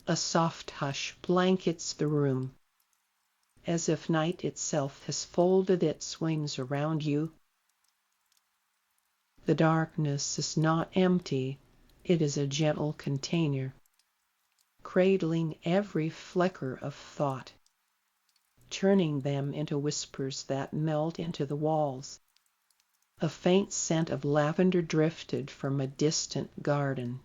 A soft hush blankets the room, as if night itself has folded its wings around you. The darkness is not empty, it is a gentle container, cradling every flicker of thought, turning them into whispers that melt into the walls. A faint scent of lavender drifted from a distant garden,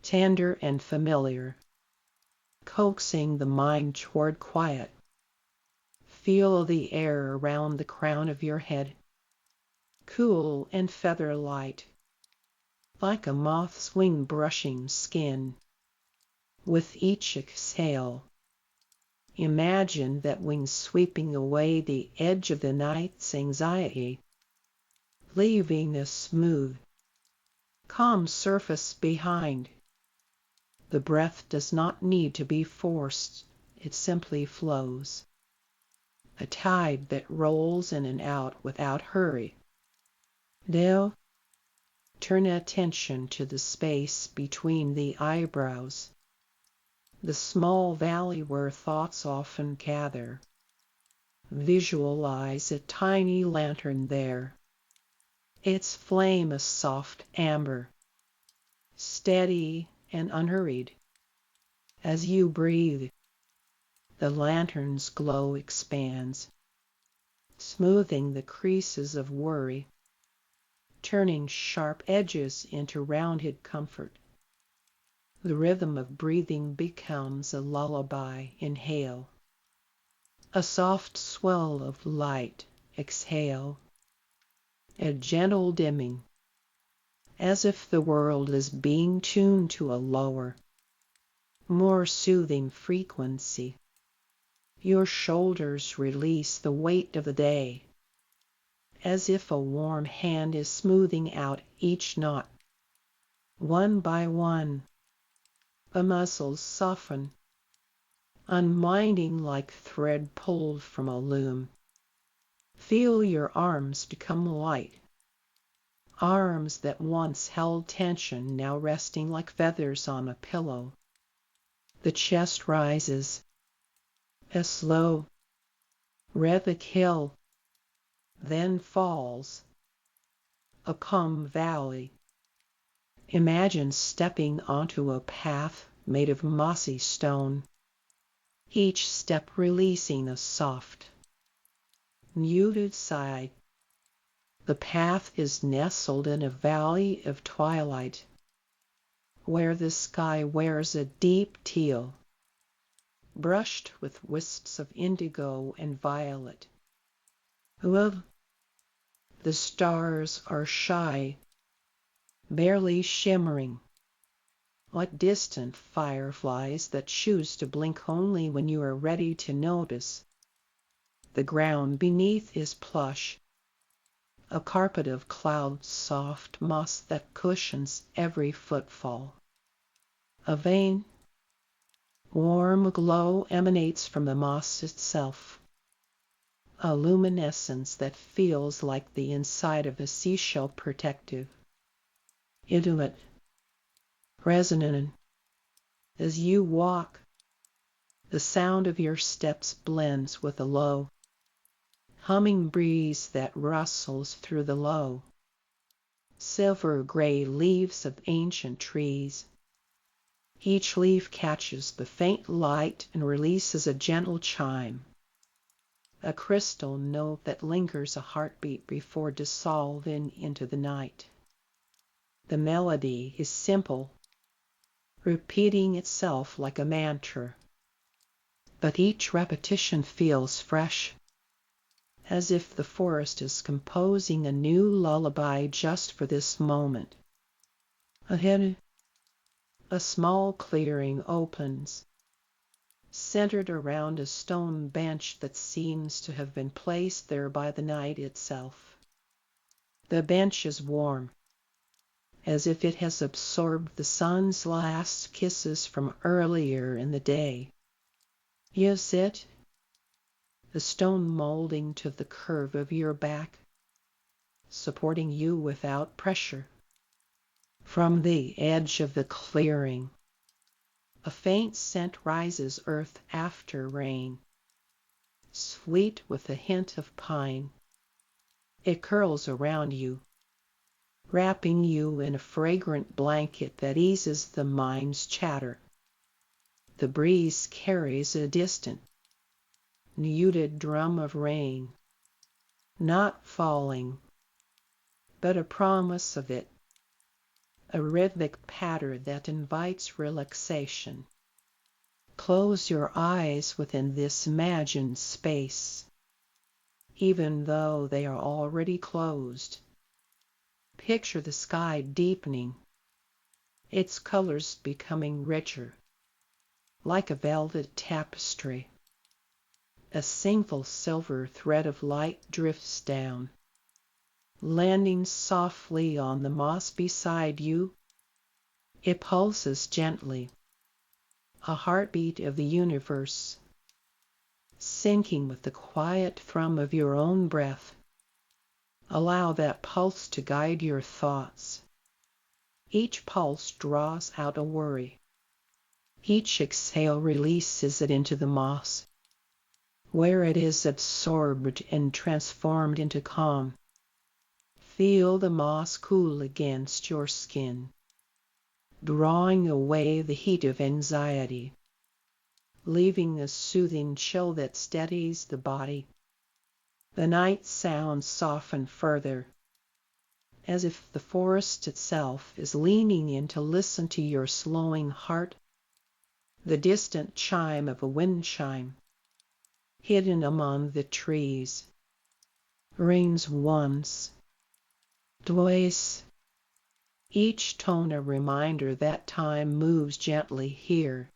tender and familiar, coaxing the mind toward quiet. Feel the air around the crown of your head, cool and feather-light, like a moth's wing brushing skin. With each exhale, imagine that wing sweeping away the edge of the night's anxiety, leaving a smooth, calm surface behind. The breath does not need to be forced, it simply flows. A tide that rolls in and out without hurry. Now, turn attention to the space between the eyebrows, the small valley where thoughts often gather. Visualize a tiny lantern there, its flame a soft amber, steady and unhurried. As you breathe, the lantern's glow expands, smoothing the creases of worry, turning sharp edges into rounded comfort. The rhythm of breathing becomes a lullaby. Inhale. A soft swell of light. Exhale. A gentle dimming, as if the world is being tuned to a lower, more soothing frequency. Your shoulders release the weight of the day, as if a warm hand is smoothing out each knot. One by one, the muscles soften, unwinding like thread pulled from a loom. Feel your arms become light, arms that once held tension now resting like feathers on a pillow. The chest rises, a slow, rhythmic hill, then falls, a calm valley. Imagine stepping onto a path made of mossy stone, each step releasing a soft, muted sigh. The path is nestled in a valley of twilight, where the sky wears a deep teal, brushed with wisps of indigo and violet. Above, the stars are shy, barely shimmering, like distant fireflies that choose to blink only when you are ready to notice. The ground beneath is plush, a carpet of cloud soft moss that cushions every footfall. A vain, warm glow emanates from the moss itself, a luminescence that feels like the inside of a seashell, protective, intimate, resonant. As you walk, the sound of your steps blends with a low, humming breeze that rustles through the low, silver-gray leaves of ancient trees. Each leaf catches the faint light and releases a gentle chime, a crystal note that lingers a heartbeat before dissolving into the night. The melody is simple, repeating itself like a mantra, but each repetition feels fresh, as if the forest is composing a new lullaby just for this moment. Ahead, a small clearing opens, centered around a stone bench that seems to have been placed there by the night itself. The bench is warm, as if it has absorbed the sun's last kisses from earlier in the day. You sit, the stone molding to the curve of your back, supporting you without pressure. From the edge of the clearing, A faint scent rises earth after rain, sweet with a hint of pine. It curls around you, wrapping you in a fragrant blanket that eases the mind's chatter. The breeze carries a distant, muted drum of rain, not falling, but a promise of it, a rhythmic patter that invites relaxation. Close your eyes within this imagined space, even though they are already closed. Picture the sky deepening, its colors becoming richer, like a velvet tapestry. A single silver thread of light drifts down, landing softly on the moss beside you. It pulses gently, a heartbeat of the universe, syncing with the quiet thrum of your own breath. Allow that pulse to guide your thoughts. Each pulse draws out a worry. Each exhale releases it into the moss, where it is absorbed and transformed into calm. Feel the moss cool against your skin, drawing away the heat of anxiety, leaving a soothing chill that steadies the body. The night sounds soften further, as if the forest itself is leaning in to listen to your slowing heart. The distant chime of a wind chime, hidden among the trees, rings once, twice, each tone a reminder that time moves gently here.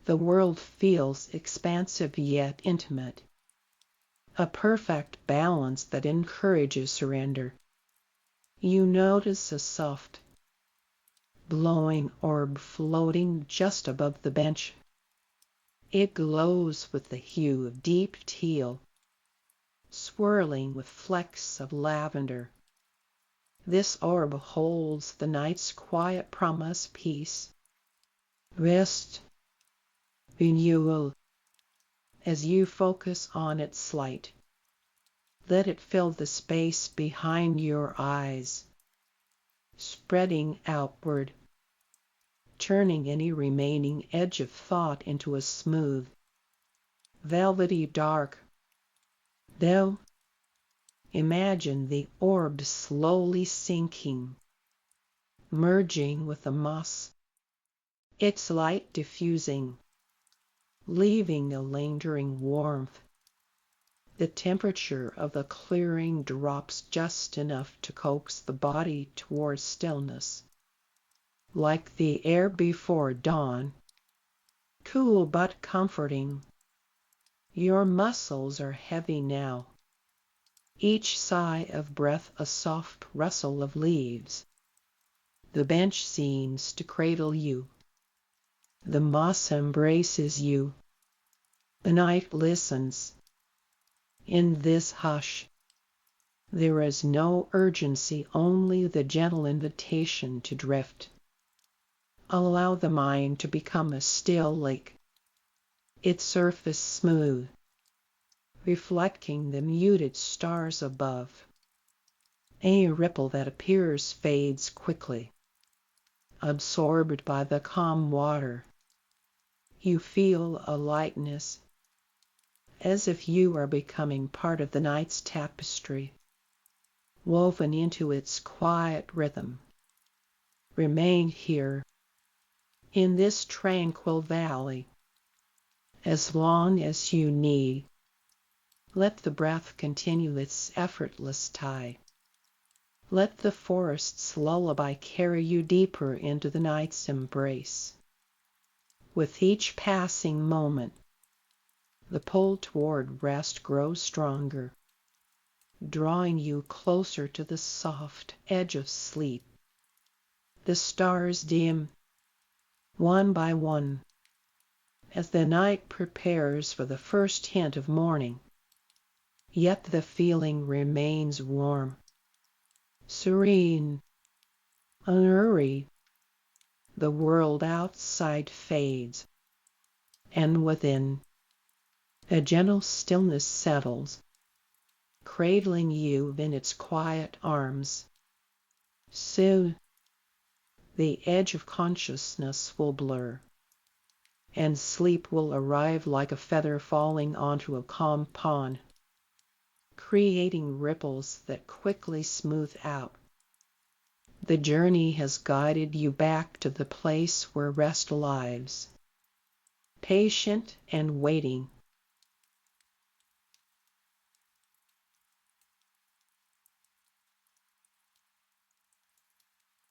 The world feels expansive yet intimate, a perfect balance that encourages surrender. You notice a soft, glowing orb floating just above the bench. It glows with the hue of deep teal, swirling with flecks of lavender. This orb holds the night's quiet promise, peace, rest, renewal. As you focus on its light, let it fill the space behind your eyes, spreading outward, turning any remaining edge of thought into a smooth, velvety dark. Now, imagine the orb slowly sinking, merging with the moss, its light diffusing, leaving a lingering warmth. The temperature of the clearing drops just enough to coax the body towards stillness, like the air before dawn, cool but comforting. Your muscles are heavy now, each sigh of breath a soft rustle of leaves. The bench seems to cradle you. The moss embraces you. The night listens. In this hush, there is no urgency, only the gentle invitation to drift. Allow the mind to become a still lake, its surface smooth, reflecting the muted stars above. A ripple that appears fades quickly, absorbed by the calm water. You feel a lightness, as if you are becoming part of the night's tapestry, woven into its quiet rhythm. Remain here, in this tranquil valley, as long as you need. Let the breath continue its effortless tide. Let the forest's lullaby carry you deeper into the night's embrace. With each passing moment, the pull toward rest grows stronger, drawing you closer to the soft edge of sleep. The stars dim, one by one, as the night prepares for the first hint of morning. Yet the feeling remains warm, serene, unhurried. the world outside fades, and within, a gentle stillness settles, cradling you in its quiet arms. Soon the edge of consciousness will blur, and sleep will arrive like a feather falling onto a calm pond, creating ripples that quickly smooth out. The journey has guided you back to the place where rest lives, patient and waiting